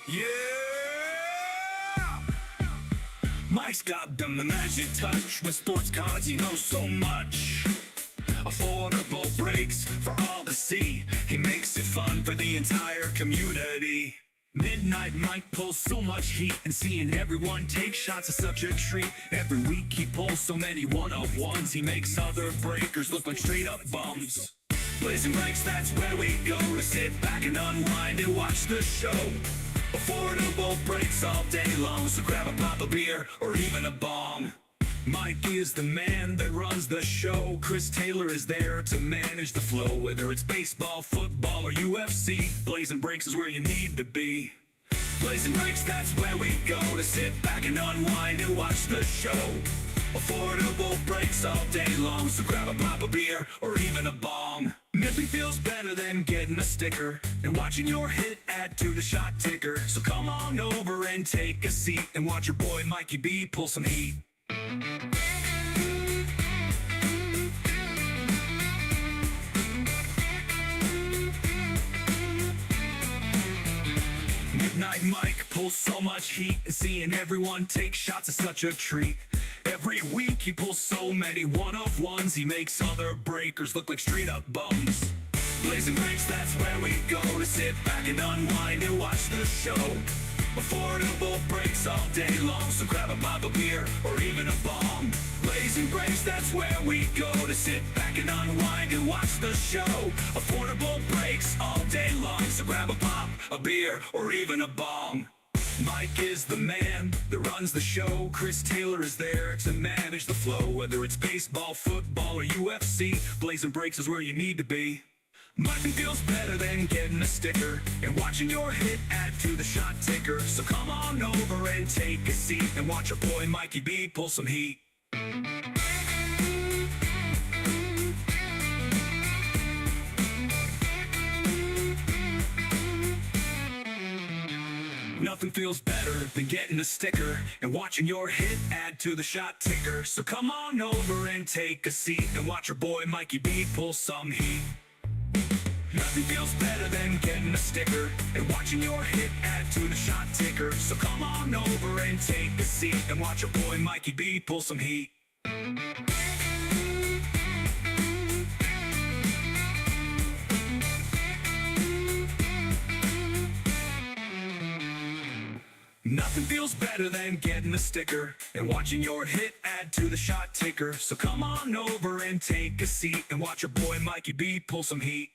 Yeah! Mike's got the magic touch. With sports cards, he knows so much. Affordable breaks for all to see. He makes it fun for the entire community. Midnight Mike pulls so much heat, and seeing everyone take shots is such a treat. Every week he pulls so many one-of-ones. He makes other breakers look like straight up bums. Blazing Breaks, that's where we go to sit back and unwind and watch the show. Affordable breaks all day long, so grab a pop of beer or even a bong. Mike is the man that runs the show. Chris Taylor is there to manage the flow. Whether it's baseball, football, or UFC, Blazing Breaks is where you need to be. Blazing Breaks, that's where we go to sit back and unwind and watch the show. Affordable breaks all day long, so grab a pop of beer or even a bong. Nothing feels better than getting a sticker and watching your hit add to the shot ticker. So come on over and take a seat and watch your boy Mikey B pull some heat. Midnight Mike pulls so much heat, and seeing everyone take shots is such a treat. Every week he pulls so many one-of-ones. He makes other breakers look like straight up bums. Blazing Breaks, that's where we go to sit back and unwind and watch the show. Affordable breaks all day long, so grab a pop of beer or even a bong. Blazing Breaks, that's where we go to sit back and unwind and watch the show. Affordable breaks all day long, so grab a pop, a beer, or even a bong. Mike is the man that runs the show. Chris Taylor is there to manage the flow. Whether it's baseball, football, or UFC, Blazing Breaks is where you need to be. Nothing feels better than getting a sticker and watching your hit add to the shot ticker. So come on over and take a seat and watch your boy Mikey B pull some heat. Nothing feels better than getting a sticker and watching your hit add to the shot ticker. So come on over and take a seat and watch your boy Mikey B pull some heat. Nothing feels better than getting a sticker and watching your hit add to the shot ticker. So come on over and take a seat and watch your boy Mikey B pull some heat. Nothing feels better than getting a sticker and watching your hit add to the shot ticker. So come on over and take a seat and watch your boy Mikey B pull some heat.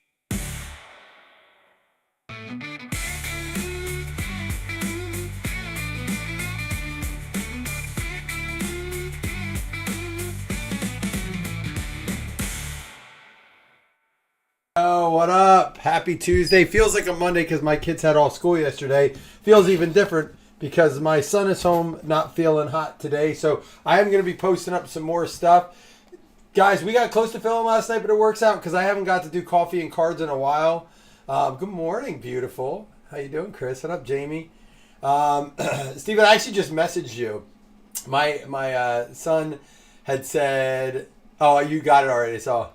Oh, what up? Happy Tuesday. Feels like a Monday because my kids had all school yesterday. Feels even different because my son is home not feeling hot today. So I am going to be posting up some more stuff. Guys, we got close to filming last night, but it works out because I haven't got to do coffee and cards in a while. Good morning, beautiful. How you doing, Chris? What up, Jamie? Steven, I actually just messaged you. My son had said, oh, you got it already, so...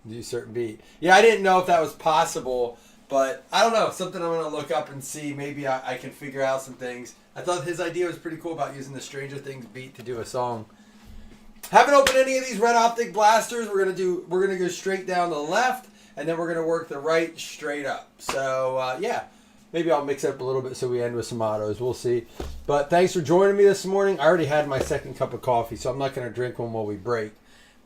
do certain beat. Yeah, I didn't know if that was possible, but I don't know. Something I'm going to look up and see. Maybe I can figure out some things. I thought his idea was pretty cool about using the Stranger Things beat to do a song. Haven't opened any of these Red Optic blasters. We're gonna go straight down to the left, and then we're gonna work the right straight up. So yeah, maybe I'll mix it up a little bit so we end with some autos. We'll see. But thanks for joining me this morning. I already had my second cup of coffee, so I'm not gonna drink one while we break.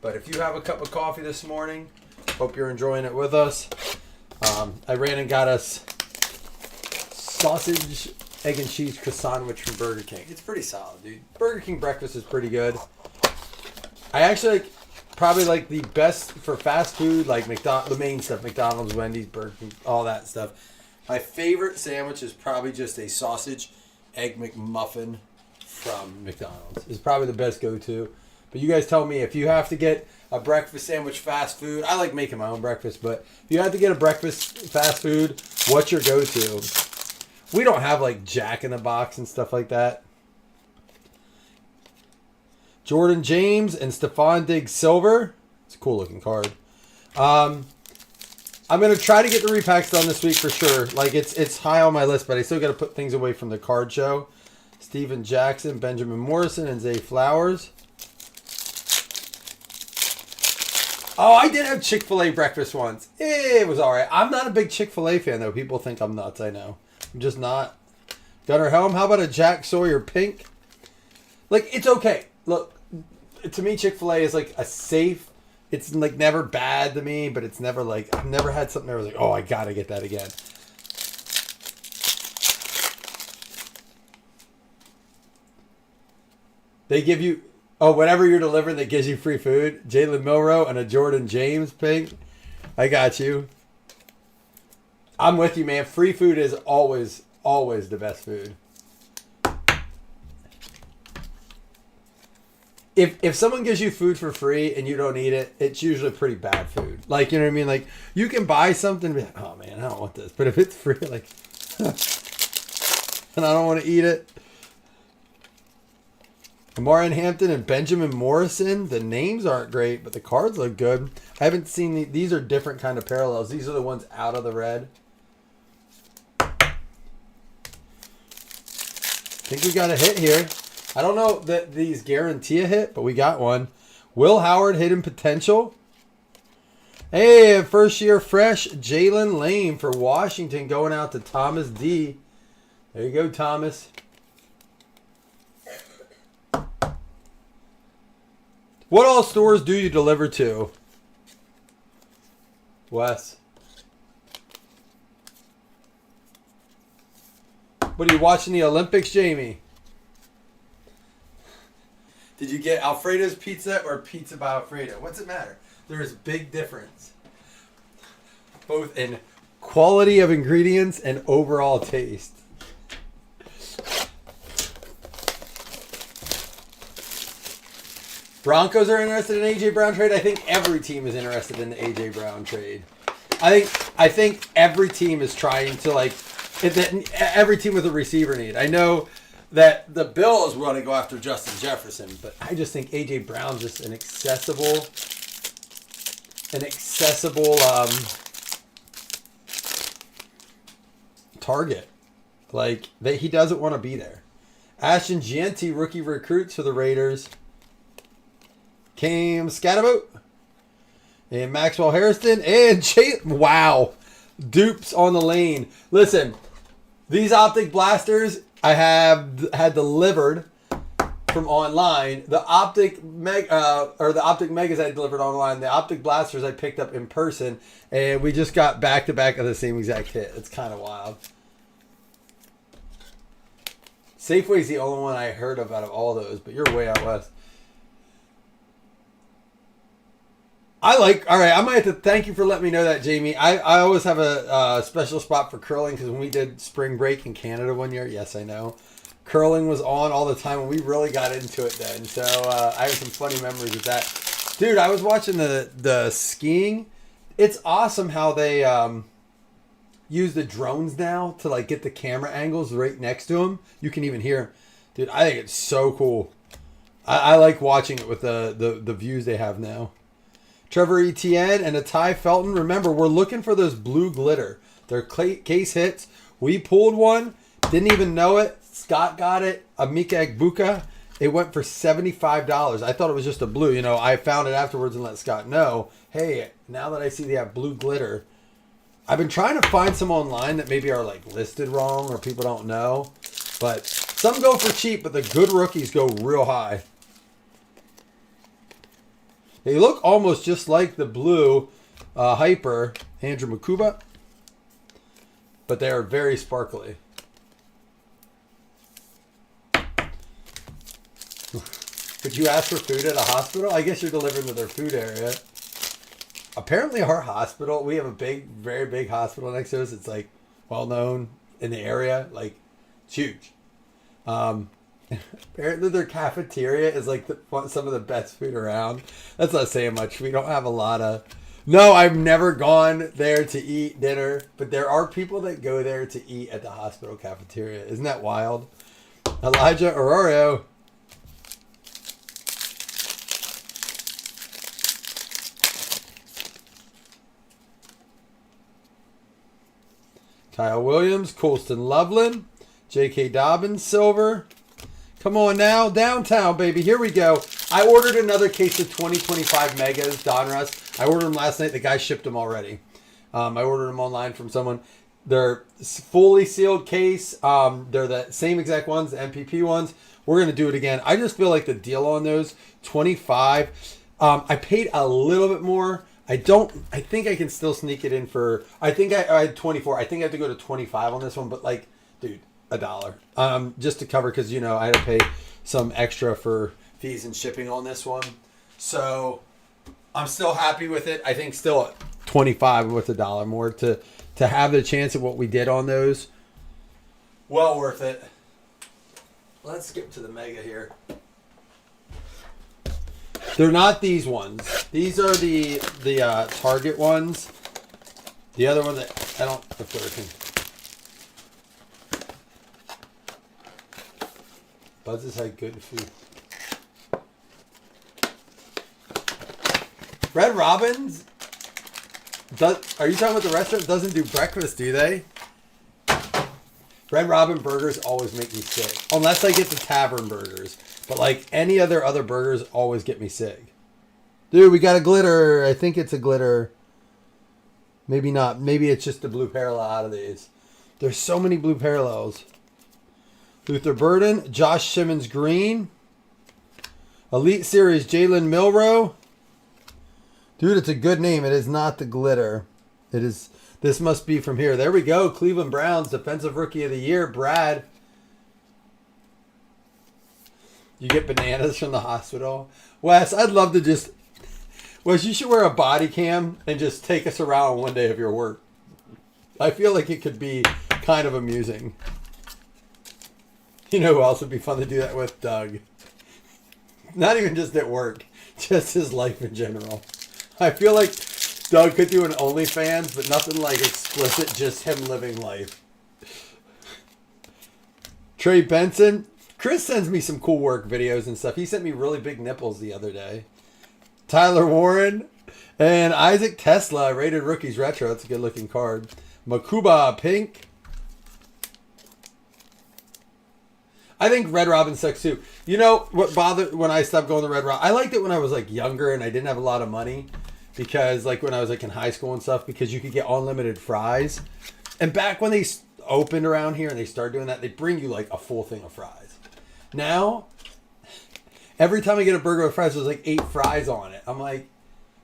But if you have a cup of coffee this morning, hope you're enjoying it with us. I ran and got us sausage, egg and cheese croissant sandwich from Burger King. It's pretty solid, dude. Burger King breakfast is pretty good. I actually probably like the best for fast food, like the main stuff, McDonald's, Wendy's, Burger King, all that stuff. My favorite sandwich is probably just a sausage, egg McMuffin from McDonald's. It's probably the best go-to. But you guys tell me if you have to get a breakfast sandwich fast food. I like making my own breakfast, but if you have to get a breakfast fast food, what's your go-to? We don't have like Jack in the Box and stuff like that. Jordan James and Stephon Diggs Silver. It's a cool looking card. I'm gonna try to get the repacks done this week for sure. Like it's high on my list, but I still got to put things away from the card show. Steven Jackson, Benjamin Morrison, and Zay Flowers. Oh, I did have Chick-fil-A breakfast once. It was all right. I'm not a big Chick-fil-A fan though. People think I'm nuts. I know. I'm just not. Gunnar Helm. How about a Jack Sawyer pink? Like it's okay. Look, to me, Chick-fil-A is like a safe. It's like never bad to me, but it's never like I've never had something that was like, oh, I gotta get that again. They give you whatever you're delivering that gives you free food. Jalen Milroe and a Jordan James pink. I got you. I'm with you, man. Free food is always the best food. If someone gives you food for free and you don't eat it, it's usually pretty bad food. Like, you know what I mean? Like, you can buy something and be like, oh, man, I don't want this. But if it's free, like, and I don't want to eat it. Amarian Hampton and Benjamin Morrison. The names aren't great, but the cards look good. I haven't seen these are different kind of parallels. These are the ones out of the red. I think we got a hit here. I don't know that these guarantee a hit, but we got one. Will Howard, hidden potential. Hey, first year fresh, Jalen Lane for Washington going out to Thomas D. There you go, Thomas. What all stores do you deliver to? Wes. What are you watching the Olympics, Jamie? Did you get Alfredo's pizza or pizza by Alfredo? What's it matter? There is big difference. Both in quality of ingredients and overall taste. Broncos are interested in A.J. Brown trade. I think every team is interested in the A.J. Brown trade. I think every team is trying to every team with a receiver need. I know that the Bills want to go after Justin Jefferson, but I just think A.J. Brown's just an accessible target. Like he doesn't want to be there. Ashton Gianti, rookie recruits for the Raiders. Cam Scatterboat. And Maxwell Harrison. And wow. Dupes on the lane. Listen, these optic blasters I have had delivered from online. The optic megas I delivered online. The optic blasters I picked up in person. And we just got back to back of the same exact hit. It's kind of wild. Safeway's the only one I heard of out of all those, but you're way out west. All right, I might have to thank you for letting me know that, Jamie. I always have a special spot for curling because when we did spring break in Canada one year, yes, I know, curling was on all the time and we really got into it then. So I have some funny memories with that. Dude, I was watching the skiing. It's awesome how they use the drones now to like get the camera angles right next to them. You can even hear them. Dude, I think it's so cool. I like watching it with the views they have now. Trevor Etienne and Atai Felton. Remember, we're looking for those blue glitter. They're case hits. We pulled one. Didn't even know it. Scott got it. Amika Egbuka. It went for $75. I thought it was just a blue. You know, I found it afterwards and let Scott know. Hey, now that I see they have blue glitter. I've been trying to find some online that maybe are like listed wrong or people don't know. But some go for cheap, but the good rookies go real high. They look almost just like the blue Hyper Andrew Makuba, but they are very sparkly. Could you ask for food at a hospital? I guess you're delivering to their food area. Apparently our hospital, we have a very big hospital next to us. It's like well known in the area. Like it's huge. Apparently their cafeteria is like some of the best food around. That's not saying much. We don't have a lot of... No, I've never gone there to eat dinner, but there are people that go there to eat at the hospital cafeteria. Isn't that wild? Elijah Arroyo. Kyle Williams, Colston Loveland, J.K. Dobbins, silver. Come on now, downtown, baby. Here we go. I ordered another case of 2025 Megas, Donruss. I ordered them last night. The guy shipped them already. I ordered them online from someone. They're fully sealed case. They're the same exact ones, the MPP ones. We're going to do it again. I just feel like the deal on those, 25. I paid a little bit more. I think I can still sneak it in for, I had 24. I think I have to go to 25 on this one, but like, dude, $1. Just to cover, because, you know, I had to pay some extra for fees and shipping on this one. So I'm still happy with it. I think still at 25 with $1 more to have the chance of what we did on those. Well worth it. Let's skip to the Mega here. They're not these ones. These are the Target ones. The other one that I don't know if they're Buzz has had good food. Red Robin's? Are you talking about the restaurant? Doesn't do breakfast, do they? Red Robin burgers always make me sick. Unless I get the tavern burgers. But like any other burgers always get me sick. Dude, we got a glitter. I think it's a glitter. Maybe not. Maybe it's just the blue parallel out of these. There's so many blue parallels. Luther Burden, Josh Simmons Green, Elite Series Jalen Milroe. Dude, it's a good name. It is not the glitter. It is. This must be from here. There we go. Cleveland Browns Defensive Rookie of the Year, Brad. You get bananas from the hospital. Wes, I'd love to just... Wes, you should wear a body cam and just take us around one day of your work. I feel like it could be kind of amusing. You know who else would be fun to do that with? Doug. Not even just at work. Just his life in general. I feel like Doug could do an OnlyFans, but nothing like explicit, just him living life. Trey Benson. Chris sends me some cool work videos and stuff. He sent me really big nipples the other day. Tyler Warren. And Isaac Tesla, rated rookies retro. That's a good looking card. Makuba pink. I think Red Robin sucks too. You know what bothered when I stopped going to Red Robin? I liked it when I was like younger and I didn't have a lot of money. Because like when I was like in high school and stuff, because you could get unlimited fries. And back when they opened around here and they started doing that, they bring you like a full thing of fries. Now, every time I get a burger with fries, there's like 8 fries on it. I'm like,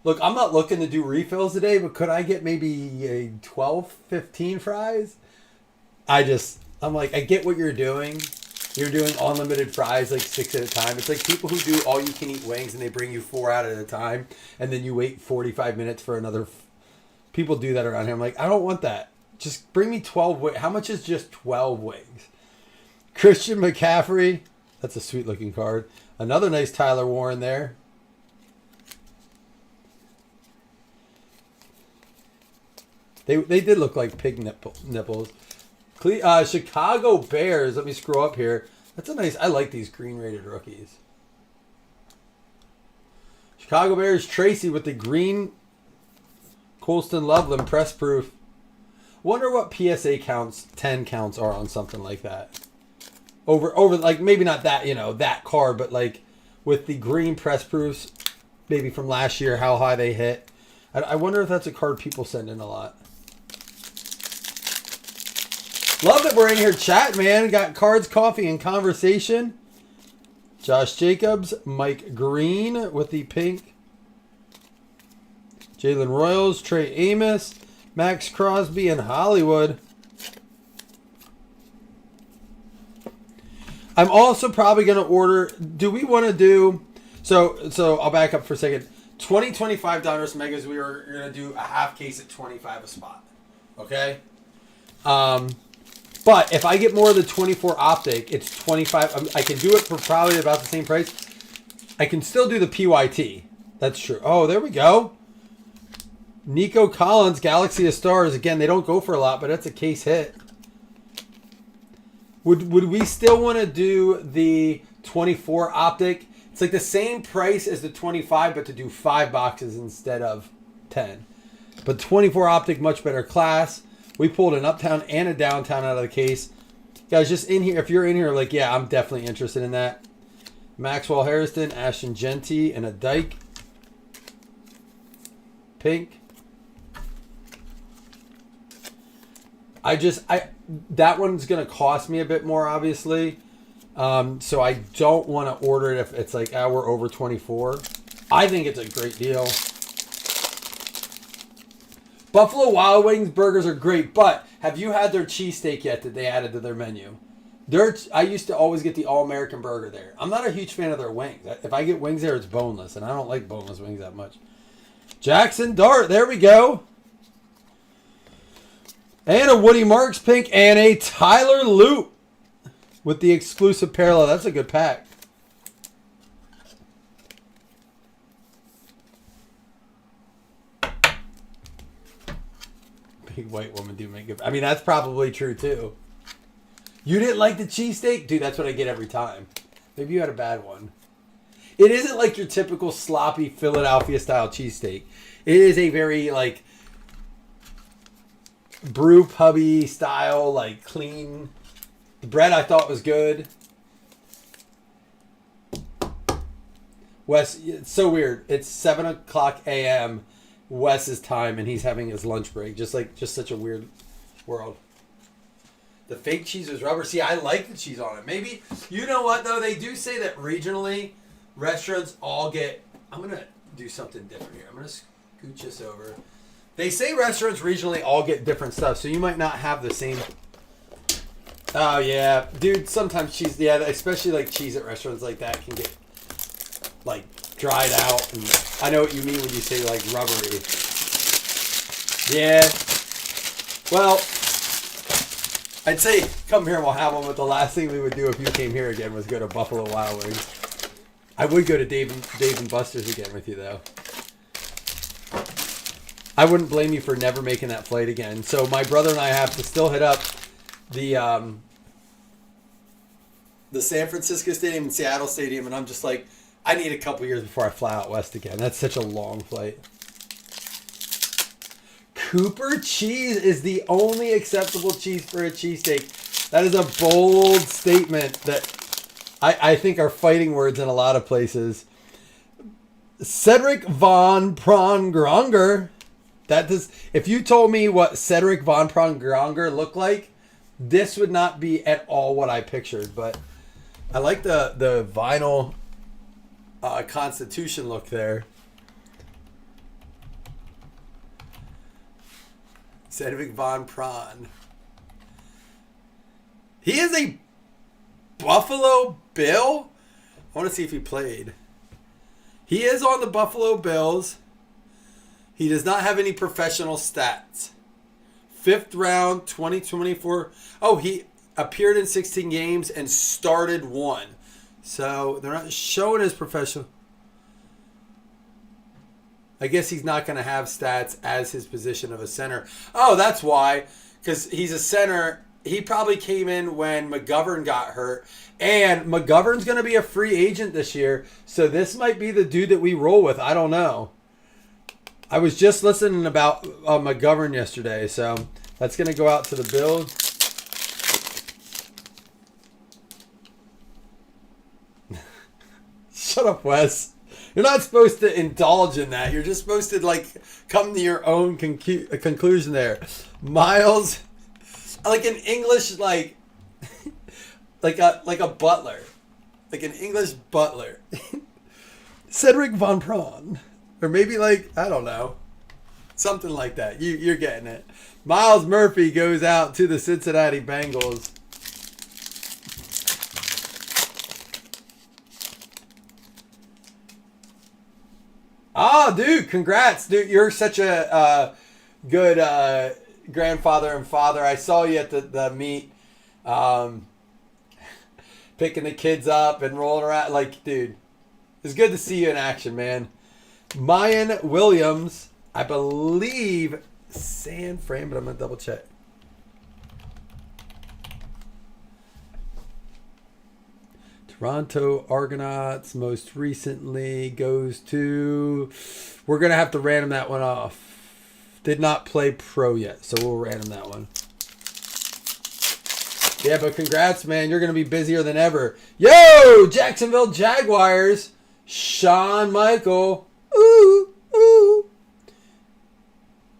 look, I'm not looking to do refills today, but could I get maybe a 12, 15 fries? I'm like, I get what you're doing. You're doing unlimited fries, like 6 at a time. It's like people who do all you can eat wings and they bring you 4 out at a time. And then you wait 45 minutes for another. People do that around here. I'm like, I don't want that. Just bring me 12 wings. How much is just 12 wings? Christian McCaffrey. That's a sweet looking card. Another nice Tyler Warren there. They did look like pig nipples. Chicago Bears. Let me scroll up here. That's a nice. I like these green rated rookies. Chicago Bears Tracy with the green Colston Loveland press proof. Wonder what PSA counts, 10 counts are on something like that. Over like maybe not that, you know, that card, but like with the green press proofs, maybe from last year, how high they hit. I wonder if that's a card people send in a lot. Love that we're in here chatting, man. Got cards, coffee, and conversation. Josh Jacobs, Mike Green with the pink. Jalen Royals, Trey Amos, Max Crosby, and Hollywood. I'm also probably going to order... Do we want to do... So I'll back up for a second. 2025 Donruss Megas, we were going to do a half case at 25 a spot. Okay? But if I get more of the 24 optic, it's 25. I can do it for probably about the same price. I can still do the PYT. That's true. Oh, there we go. Nico Collins, Galaxy of Stars. Again, they don't go for a lot, but that's a case hit. Would we still want to do the 24 optic? It's like the same price as the 25, but to do 5 boxes instead of 10. But 24 optic, much better class. We pulled an uptown and a downtown out of the case. Guys, just in here, if you're in here, like, yeah, I'm definitely interested in that. Maxwell Harrison, Ashton Genty, and a Dyke. Pink. That one's going to cost me a bit more, obviously. So I don't want to order it if it's like, we're over 24. I think it's a great deal. Buffalo Wild Wings burgers are great, but have you had their cheesesteak yet that they added to their menu? I used to always get the All-American burger there. I'm not a huge fan of their wings. If I get wings there, it's boneless, and I don't like boneless wings that much. Jackson Dart, there we go. And a Woody Marks pink and a Tyler Loop with the exclusive parallel. That's a good pack. Big white woman do make it. I mean, that's probably true too. You didn't like the cheesesteak? Dude, that's what I get every time. Maybe you had a bad one. It isn't like your typical sloppy Philadelphia style cheesesteak. It is a very like brew pubby style, like clean. The bread I thought was good. Wes, it's so weird. It's 7:00 a.m. Wes's time, and he's having his lunch break. Just such a weird world. The fake cheese was rubber. See, I like the cheese on it. Maybe, you know what, though? They do say that regionally, restaurants all get... I'm going to do something different here. I'm going to scooch this over. They say restaurants regionally all get different stuff, so you might not have the same... Oh, yeah. Dude, sometimes cheese... Yeah, especially like cheese at restaurants like that can get, like, dried out. And I know what you mean when you say, like, rubbery. Yeah. Well... I'd say come here and we'll have one, but the last thing we would do if you came here again was go to Buffalo Wild Wings. I would go to Dave and Buster's again with you, though. I wouldn't blame you for never making that flight again. So my brother and I have to still hit up the San Francisco Stadium and Seattle Stadium, and I'm just like, I need a couple years before I fly out west again. That's such a long flight. Cooper cheese is the only acceptable cheese for a cheesesteak. That is a bold statement that I think are fighting words in a lot of places. Cedric von Prongranger. If you told me what Cedric von Prongranger looked like, this would not be at all what I pictured. But I like the vinyl Constitution look there. Cedric Von Prawn. He is a Buffalo Bill? I want to see if he played. He is on the Buffalo Bills. He does not have any professional stats. 5th round, 2024. Oh, he appeared in 16 games and started 1. So they're not showing his professional. I guess he's not going to have stats as his position of a center. Oh, that's why. Because he's a center. He probably came in when McGovern got hurt. And McGovern's going to be a free agent this year. So this might be the dude that we roll with. I don't know. I was just listening about McGovern yesterday. So that's going to go out to the Bills. Shut up, Wes. You're not supposed to indulge in that. You're just supposed to, like, come to your own conclusion there. Miles, like an English, like a butler. Like an English butler. Cedric Von Prawn. Or maybe, like, I don't know. Something like that. You're getting it. Miles Murphy goes out to the Cincinnati Bengals. Oh, dude, congrats. Dude, you're such a good grandfather and father. I saw you at the meet picking the kids up and rolling around. Like, dude, it's good to see you in action, man. Mayan Williams, I believe San Fran, but I'm going to double check. Toronto Argonauts most recently goes to... We're going to have to random that one off. did not play pro yet, so we'll random that one. Yeah, but congrats, man. You're going to be busier than ever. Yo, Jacksonville Jaguars. Shawn Michael. Ooh, ooh.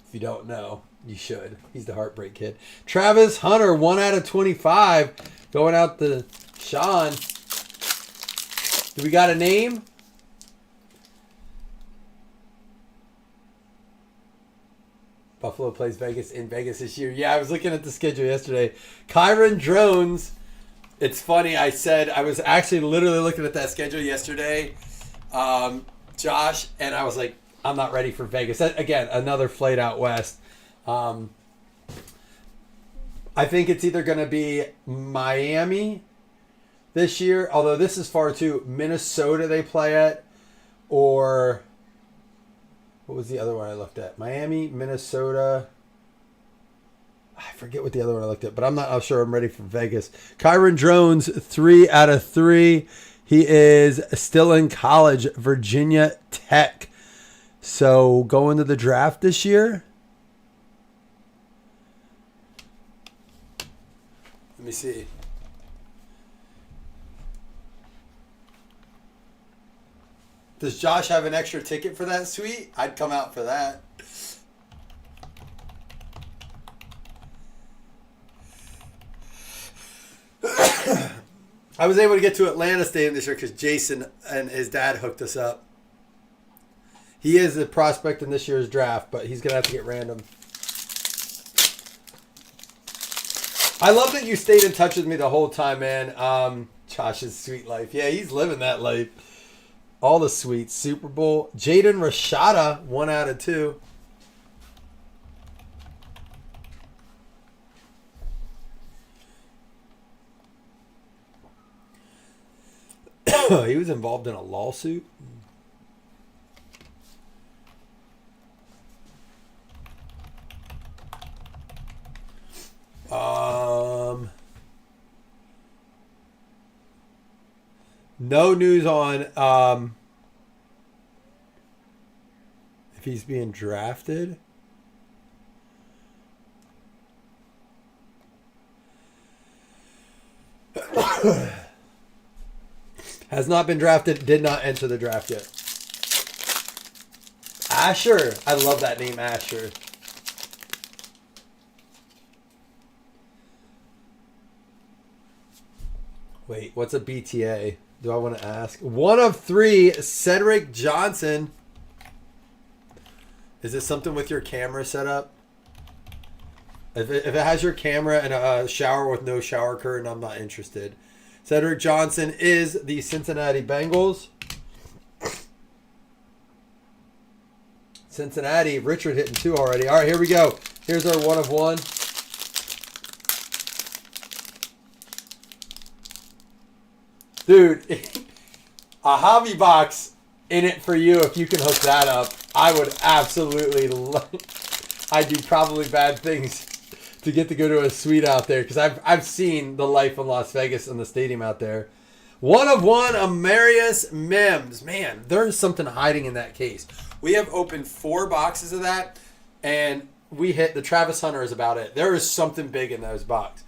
If you don't know, you should. He's the Heartbreak Kid. Travis Hunter, 1 out of 25. Going out to Sean. Do we got a name? Buffalo plays Vegas in Vegas this year. Yeah, I was looking at the schedule yesterday. Kyron Drones. It's funny. I was actually literally looking at that schedule yesterday, Josh, and I was like, I'm not ready for Vegas. Again, another flight out west. I think it's either going to be Miami this year, although this is far too. Minnesota they play at, or what was the other one I looked at? Miami, Minnesota. I forget what the other one I looked at, but I'm not sure I'm ready for Vegas. Kyron Drones, 3 out of 3. He is still in college, Virginia Tech. So going to the draft this year. Let me see. Does Josh have an extra ticket for that suite? I'd come out for that. I was able to get to Atlanta Stadium this year because Jason and his dad hooked us up. He is a prospect in this year's draft, but he's going to have to get random. I love that you stayed in touch with me the whole time, man. Josh's sweet life. Yeah, he's living that life. All the sweets. Super Bowl. Jaden Rashada, 1 out of 2. He was involved in a lawsuit. No news on if he's being drafted. Has not been drafted, did not enter the draft yet. Asher. I love that name, Asher. Wait, what's a BTA? Do I want to ask? 1 of 3, Cedric Johnson. Is this something with your camera setup? If it has your camera and a shower with no shower curtain, I'm not interested. Cedric Johnson is the Cincinnati Bengals. Cincinnati, Richard hitting 2 already. All right, here we go. Here's our 1 of 1. Dude, a hobby box in it for you if you can hook that up. I would absolutely I do probably bad things to get to go to a suite out there because I've seen the life in Las Vegas and the stadium out there. 1 of 1, Amarius Mims. Man, there's something hiding in that case. We have opened 4 boxes of that, and we hit the Travis Hunter is about it. There is something big in those boxes.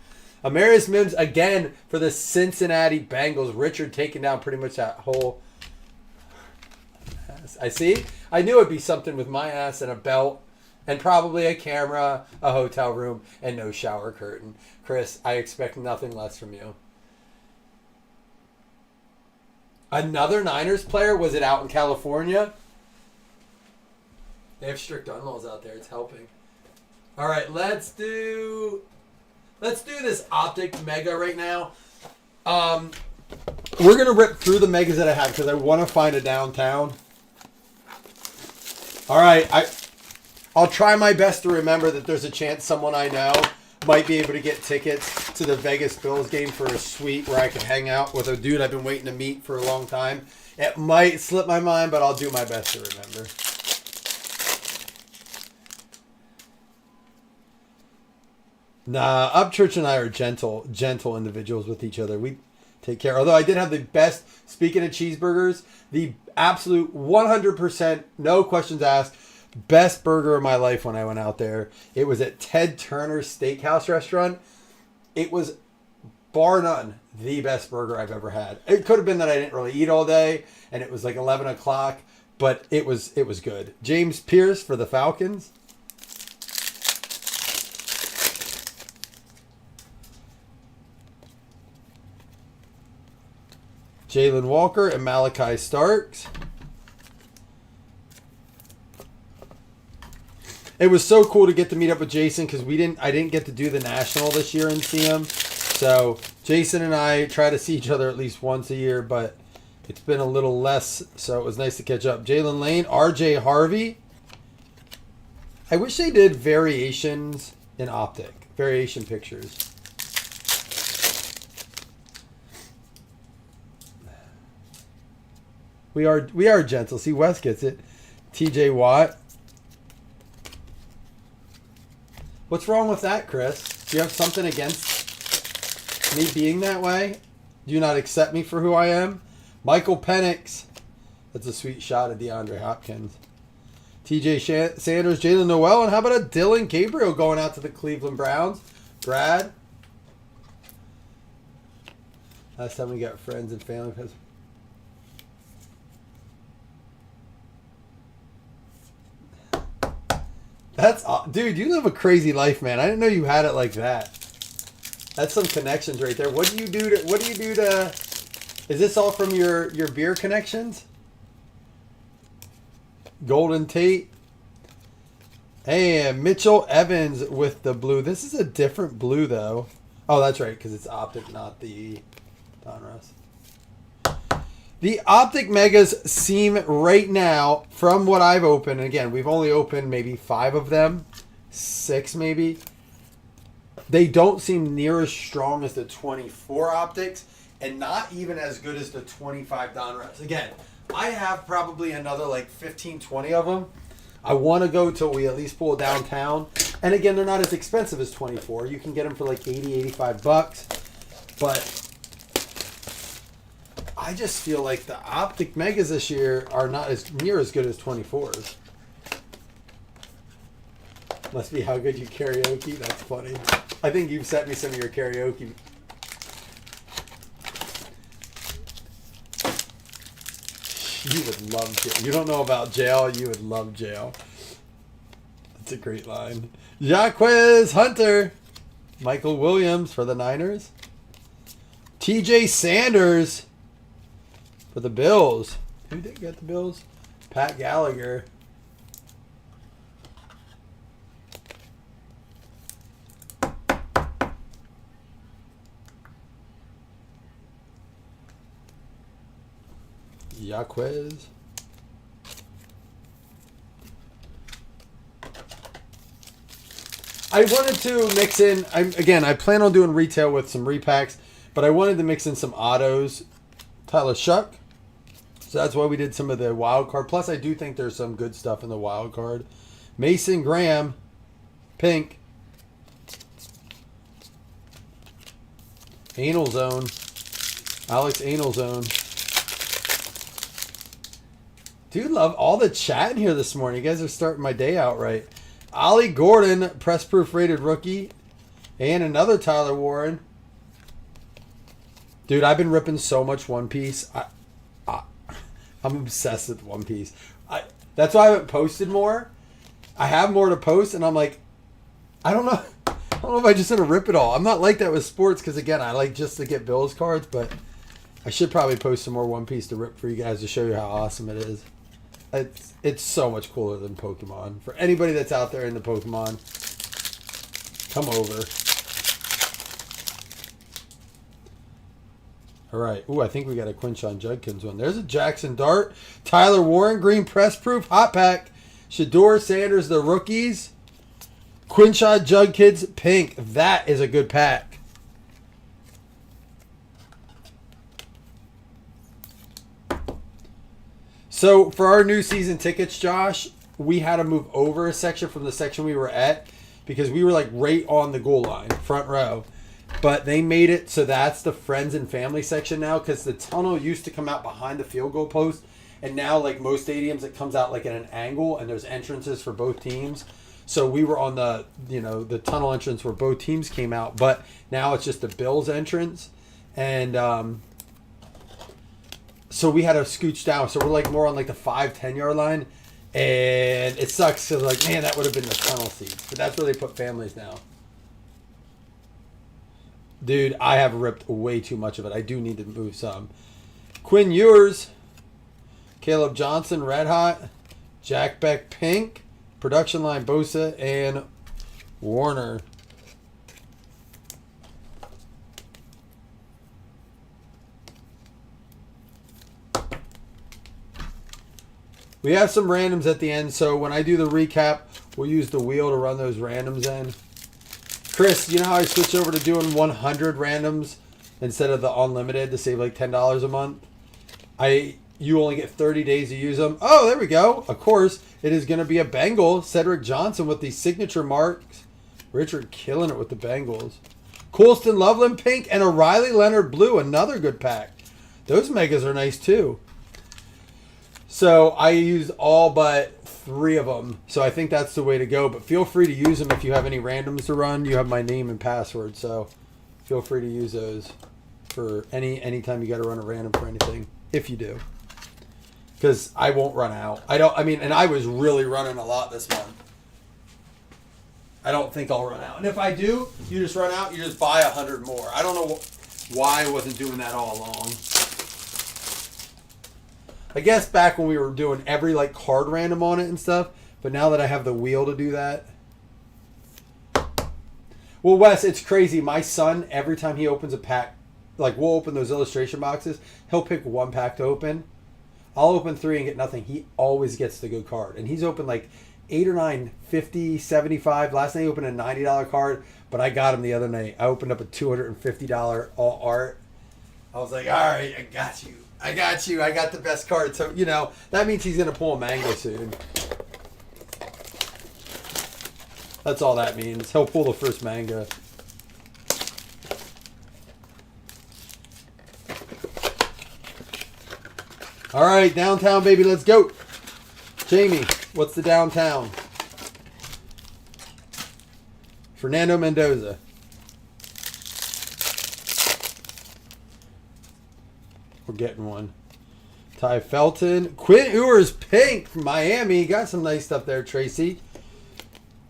Amarius Mims again for the Cincinnati Bengals. Richard taking down pretty much that whole. I see. I knew it'd be something with my ass and a belt and probably a camera, a hotel room, and no shower curtain. Chris, I expect nothing less from you. Another Niners player? Was it out in California? They have strict gun laws out there. It's helping. All right, let's do this Optic Mega right now. We're going to rip through the Megas that I have because I want to find a downtown. All right, I'll try my best to remember that there's a chance someone I know might be able to get tickets to the Vegas Bills game for a suite where I can hang out with a dude I've been waiting to meet for a long time. It might slip my mind, but I'll do my best to remember. Nah, Upchurch and I are gentle individuals with each other. We take care. Although I did have the best, speaking of cheeseburgers, the absolute 100%, no questions asked, Best burger of my life when I went out there. It was at Ted Turner's Steakhouse restaurant. It was, bar none, the best burger I've ever had. It could have been that I didn't really eat all day and it was like 11 o'clock, but it was good. James Pierce for the Falcons. Jalen Walker and Malachi Starks. It was so cool to get to meet up with Jason because I didn't get to do the National this year and see him. So Jason and I try to see each other at least once a year, but it's been a little less, so it was nice to catch up. Jalen Lane, RJ Harvey. I wish they did variations in optic, variation pictures. We are gentle. See, Wes gets it. TJ Watt. What's wrong with that, Chris? Do you have something against me being that way? Do you not accept me for who I am? Michael Penix. That's a sweet shot at DeAndre Hopkins. TJ Sanders, Jalen Noel, and how about a Dylan Gabriel going out to the Cleveland Browns? Brad. Last time we got friends and family. Dude, you live a crazy life, man. I didn't know you had it like that. That's some connections right there. What do you do to is this all from your beer connections? Golden Tate. And Mitchell Evans with the blue. This is a different blue though. Oh, that's right, because it's optic, not the Donruss. The Optic Megas seem right now, from what I've opened, and again, we've only opened maybe 5 of them, 6 maybe. They don't seem near as strong as the 24 Optics, and not even as good as the 25 Donruss. Again, I have probably another like 15, 20 of them. I want to go till we at least pull downtown. And again, they're not as expensive as 24. You can get them for like 80, 85 bucks. But I just feel like the Optic Megas this year are not as near as good as 24s. Must be how good you karaoke. That's funny. I think you've sent me some of your karaoke. You would love jail. You don't know about jail. You would love jail. That's a great line. Jaquez Hunter. Michael Williams for the Niners. TJ Sanders for the Bills. Who did get the Bills? Pat Gallagher. Jaquez. I wanted to mix in, I plan on doing retail with some repacks, but I wanted to mix in some autos. Tyler Shuck. So that's why we did some of the wild card. Plus, I do think there's some good stuff in the wild card. Mason Graham. Pink. Anal Zone. Alex Anal Zone. Dude, love all the chat in here this morning. You guys are starting my day out right. Ollie Gordon, press proof rated rookie. And another Tyler Warren. Dude, I've been ripping so much One Piece. I'm obsessed with One Piece. That's why I haven't posted more. I have more to post, and I'm like, I don't know if I just want to rip it all. I'm not like that with sports, because again, I like just to get Bills cards, but I should probably post some more One Piece to rip for you guys to show you how awesome it is. It's so much cooler than Pokemon. For anybody that's out there in the Pokemon, come over. All right. Ooh, I think we got a Quinshon Judkins one. There's a Jackson Dart. Tyler Warren, green press proof, hot pack. Shador Sanders, the rookies. Quinshon Judkins, pink. That is a good pack. So for our new season tickets, Josh, we had to move over a section from the section we were at because we were like right on the goal line, front row. But they made it so that's the friends and family section now, because the tunnel used to come out behind the field goal post, And now, like most stadiums, it comes out like at an angle, and there's entrances for both teams. So we were on the, the tunnel entrance where both teams came out, but now it's just the Bills entrance. And so we had to scooch down. So we're like more on like the 5-10 yard line. And it sucks because, like, man, that would have been the tunnel seats. But that's where they put families now. Dude, I have ripped way too much of it. I do need to move some. Quinn Ewers, Caleb Johnson, Red Hot, Jack Beck, Pink, Production Line, Bosa, and Warner. We have some randoms at the end, so when I do the recap, we'll use the wheel to run those randoms in. Chris, you know how I switched over to doing 100 randoms instead of the unlimited to save like $10 a month? You only get 30 days to use them. Oh, there we go. Of course, it is going to be a Bengal. Cedric Johnson with the signature marks. Richard killing it with the Bengals. Colston Loveland pink and a Riley Leonard blue. Another good pack. Those megas are nice too. So I used all but 3 of them. So I think that's the way to go. But feel free to use them if you have any randoms to run. You have my name and password. So feel free to use those for anytime you got to run a random for anything. If you do. Because I won't run out. And I was really running a lot this month. I don't think I'll run out. And if I do, you just run out, you just buy 100 more. I don't know why I wasn't doing that all along. I guess back when we were doing every like card random on it and stuff, but now that I have the wheel to do that. Well, Wes, it's crazy. My son, every time he opens a pack, like we'll open those illustration boxes, he'll pick 1 pack to open. I'll open 3 and get nothing. He always gets the good card. And he's opened like 8 or 9, 50, 75. Last night he opened a $90 card, but I got him the other night. I opened up a $250 all art. I was like, all right, I got you. I got the best card. So, that means he's going to pull a mango soon. That's all that means. He'll pull the first mango. All right, downtown, baby. Let's go. Jamie, what's the downtown? Fernando Mendoza. We're getting one. Ty Felton. Quinn Ewers pink from Miami. Got some nice stuff there, Tracy.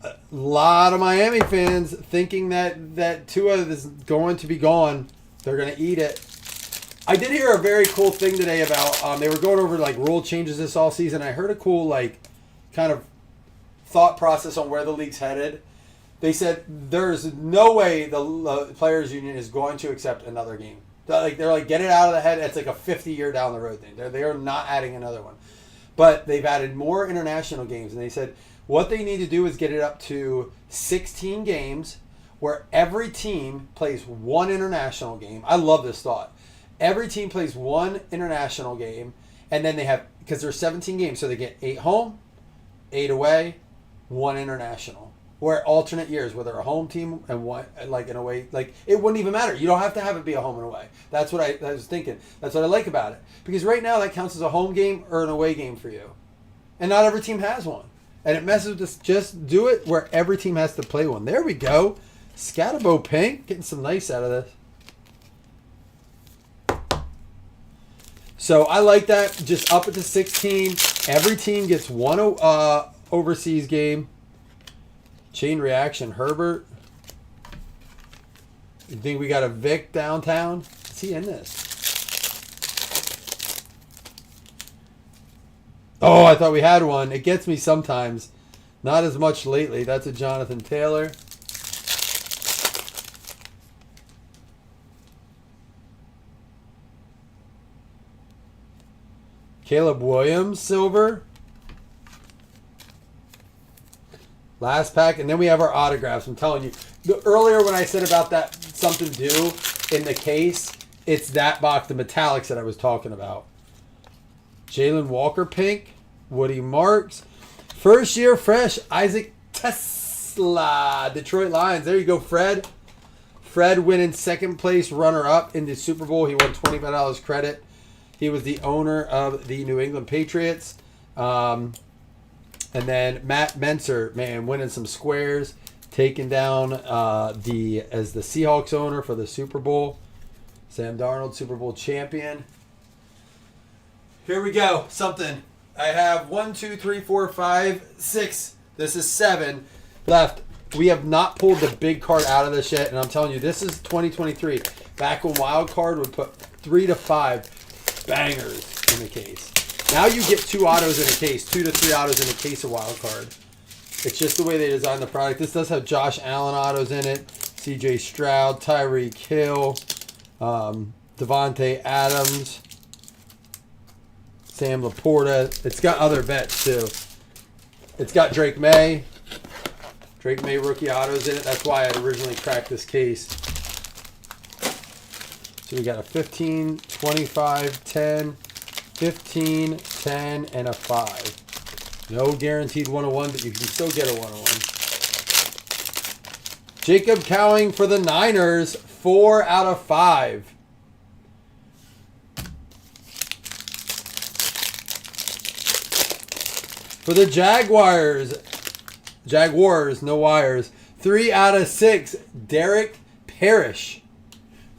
A lot of Miami fans thinking that Tua is going to be gone. They're going to eat it. I did hear a very cool thing today about they were going over like rule changes this all season. I heard a cool like kind of thought process on where the league's headed. They said there's no way the players union is going to accept another game. They're like get it out of the head. It's like a 50-year down the road thing. They're not adding another one, but they've added more international games, and they said what they need to do is get it up to 16 games where every team plays 1 international game. I love this thought. Every team plays 1 international game, and then they have, because there's 17 games, so they get 8 home, 8 away, 1 international. Where alternate years, where they're a home team and 1 like an away, like it wouldn't even matter. You don't have to have it be a home and away. That's what I was thinking. That's what I like about it. Because right now that counts as a home game or an away game for you. And not every team has one. And it messes with this. Just do it where every team has to play one. There we go. Scatabo Pink, getting some nice out of this. So I like that. Just up it to 16. Every team gets 1 overseas game. Chain reaction. Herbert. You think we got a Vic downtown? Is he in this? Oh, I thought we had one. It gets me sometimes. Not as much lately. That's a Jonathan Taylor. Caleb Williams, silver. Last pack, and then we have our autographs. I'm telling you, earlier when I said about that something due in the case, it's that box, the metallics that I was talking about. Jalen Walker pink, Woody Marks, first year fresh, Isaac Tesla, Detroit Lions. There you go, Fred. Fred winning second place runner up in the Super Bowl. He won $25 credit. He was the owner of the New England Patriots. And then Matt Menser, man, winning some squares, taking down as the Seahawks owner for the Super Bowl. Sam Darnold, Super Bowl champion. Here we go. Something. I have 1, 2, 3, 4, 5, 6. This is 7 left. We have not pulled the big card out of this yet, and I'm telling you, this is 2023. Back when Wild Card would put 3 to 5 bangers in the case. Now you get 2 autos in a case, 2 to 3 autos in a case of Wild Card. It's just the way they designed the product. This does have Josh Allen autos in it, C.J. Stroud, Tyreek Hill, Devontae Adams, Sam Laporta. It's got other bets too. It's got Drake May. Drake May rookie autos in it. That's why I originally cracked this case. So we got a 15, 25, 10, 15, 10, and a 5. No guaranteed 101, but you can still get a 101. Jacob Cowing for the Niners, 4 out of 5. For the Jaguars, no wires, 3 out of 6. Derek Parrish.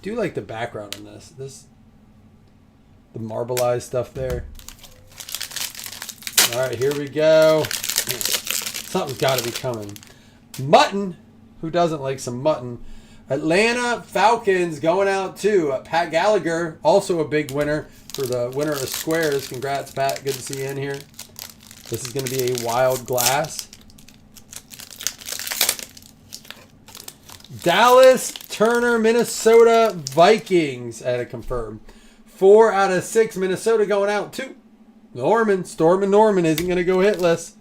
Do you like the background on this? The marbleized stuff there. All right, here we go. Something's got to be coming. Mutton. Who doesn't like some mutton? Atlanta Falcons going out to Pat Gallagher, also a big winner for the winner of squares. Congrats, Pat. Good to see you in here. This is going to be a wild glass. Dallas Turner, Minnesota Vikings. I had to confirm. 4 out of 6. Minnesota going out to Norman. Stormin' Norman isn't going to go hitless.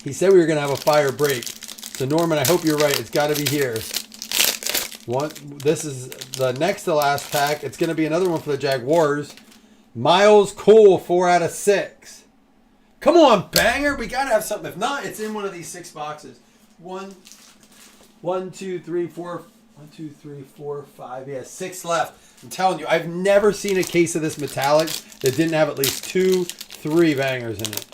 He said we were going to have a fire break. So, Norman, I hope you're right. It's got to be here. This is the next to last pack. It's going to be another one for the Jaguars. Miles Cole, 4 out of 6. Come on, banger. We got to have something. If not, it's in one of these 6 boxes. 1, 2, 3, 4. 1, 2, 3, 4, 5. Yeah, 6 left. I'm telling you, I've never seen a case of this metallic that didn't have at least 2, 3 bangers in it.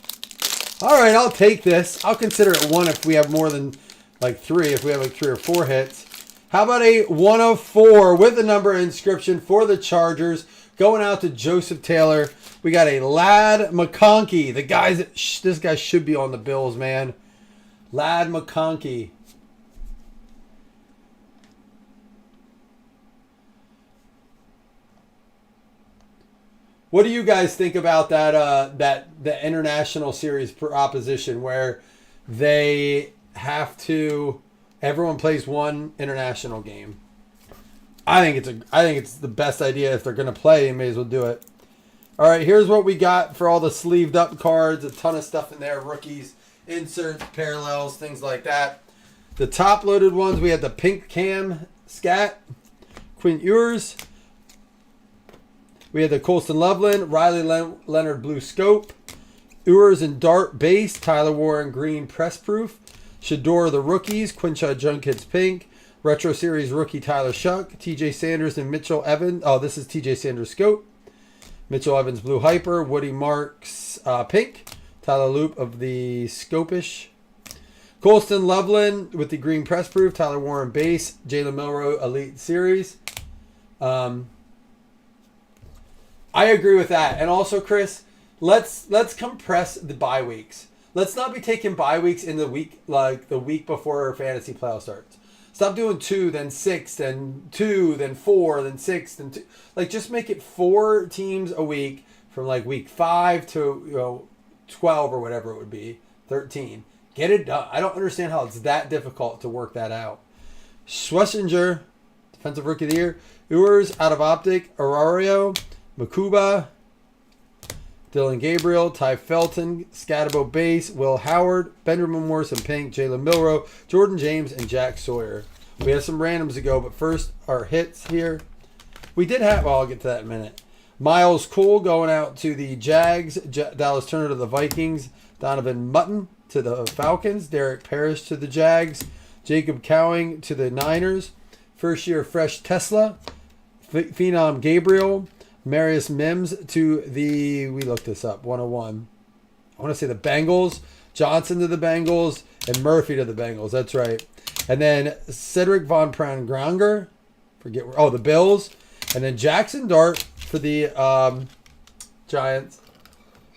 All right, I'll take this. I'll consider it 1 if we have more than like 3, if we have like 3 or 4 hits. How about a 1 of 4 with the number inscription for the Chargers going out to Joseph Taylor. We got a Ladd McConkey. The guys that this guy should be on the Bills, man. Ladd McConkey. What do you guys think about that? The international series proposition where they have to, everyone plays one international game. I think it's the best idea. If they're gonna play, they may as well do it. All right, here's what we got for all the sleeved up cards. A ton of stuff in there: rookies, inserts, parallels, things like that. The top loaded ones, we had the pink cam scat, Quinn Ewers. We had the Colston Loveland, Riley Leonard Blue Scope, Ewers and Dart Base, Tyler Warren Green Press Proof, Shador the Rookies, Quinshot Junkins Pink, Retro Series Rookie Tyler Shuck, TJ Sanders and Mitchell Evans. Oh, this is TJ Sanders Scope. Mitchell Evans Blue Hyper, Woody Marks Pink, Tyler Loop of the Scopish, Colston Loveland with the Green Press Proof, Tyler Warren Base, Jalen Milroe Elite Series. I agree with that. And also, Chris, let's compress the bye weeks. Let's not be taking bye weeks in the week, like the week before our fantasy playoff starts. Stop doing 2, then 6, then 2, then 4, then 6, then 2. Like, just make it 4 teams a week from like week 5 to 12 or whatever it would be, 13. Get it done. I don't understand how it's that difficult to work that out. Schlesinger, Defensive Rookie of the Year. Ewers, Out of Optic. Arario, Makuba, Dylan Gabriel, Ty Felton, Scatabo Base, Will Howard, Benjamin Morrison Pink, Jalen Milroe, Jordan James, and Jack Sawyer. We have some randoms to go, but first our hits here. We did have, well, I'll get to that in a minute. Miles Cole going out to the Jags, Dallas Turner to the Vikings, Donovan Mutton to the Falcons, Derek Parrish to the Jags, Jacob Cowing to the Niners, first year fresh Tesla, Phenom Gabriel, Marius Mims to the, we looked this up, 101. I want to say the Bengals. Johnson to the Bengals and Murphy to the Bengals. That's right. And then Cedric Von Prangranger. Forget where. Oh, the Bills. And then Jackson Dart for the Giants,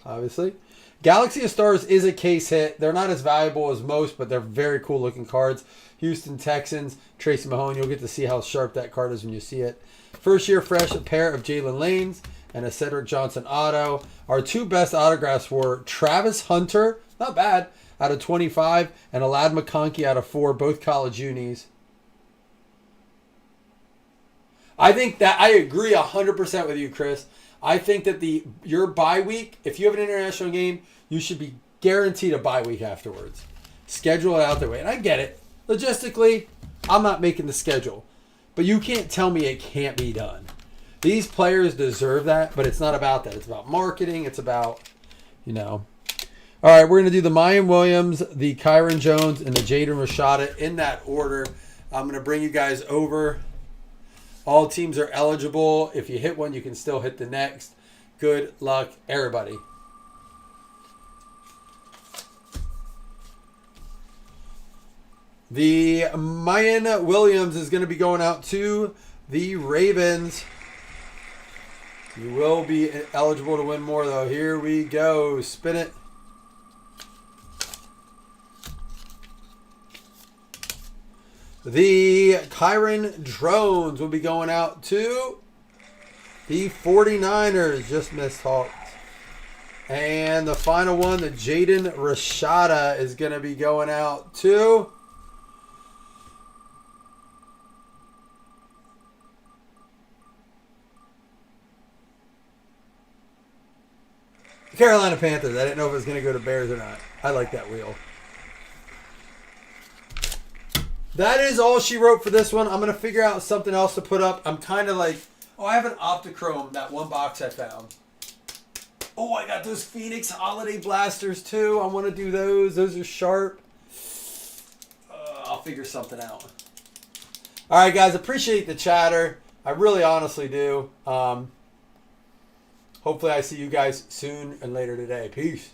obviously. Galaxy of Stars is a case hit. They're not as valuable as most, but they're very cool looking cards. Houston Texans, Tracy Mahone. You'll get to see how sharp that card is when you see it. First year fresh, a pair of Jalen Lanes and a Cedric Johnson auto. Our two best autographs were Travis Hunter, not bad, out of 25, and Alad McConkey out of 4, both college unis. I think that I agree 100% with you, Chris. I think that your bye week, if you have an international game, you should be guaranteed a bye week afterwards. Schedule it out their way. And I get it. Logistically, I'm not making the schedule. But you can't tell me it can't be done. These players deserve that, but it's not about that. It's about marketing. It's about, All right, we're going to do the Mayan Williams, the Kyron Jones, and the Jaden Rashada in that order. I'm going to bring you guys over. All teams are eligible. If you hit one, you can still hit the next. Good luck, everybody. The Mayan Williams is going to be going out to the Ravens. You will be eligible to win more, though. Here we go. Spin it. The Kyron Drones will be going out to the 49ers. Just missed Hawks. And the final one, the Jaden Rashada, is going to be going out to Carolina Panthers. I didn't know if it was going to go to Bears or not. I like that wheel. That is all she wrote for this one. I'm going to figure out something else to put up. I'm kind of like, I have an Optichrome, that one box I found. Oh, I got those Phoenix Holiday Blasters too. I want to do those. Those are sharp. I'll figure something out. All right, guys. Appreciate the chatter. I really honestly do. Hopefully I see you guys soon and later today. Peace.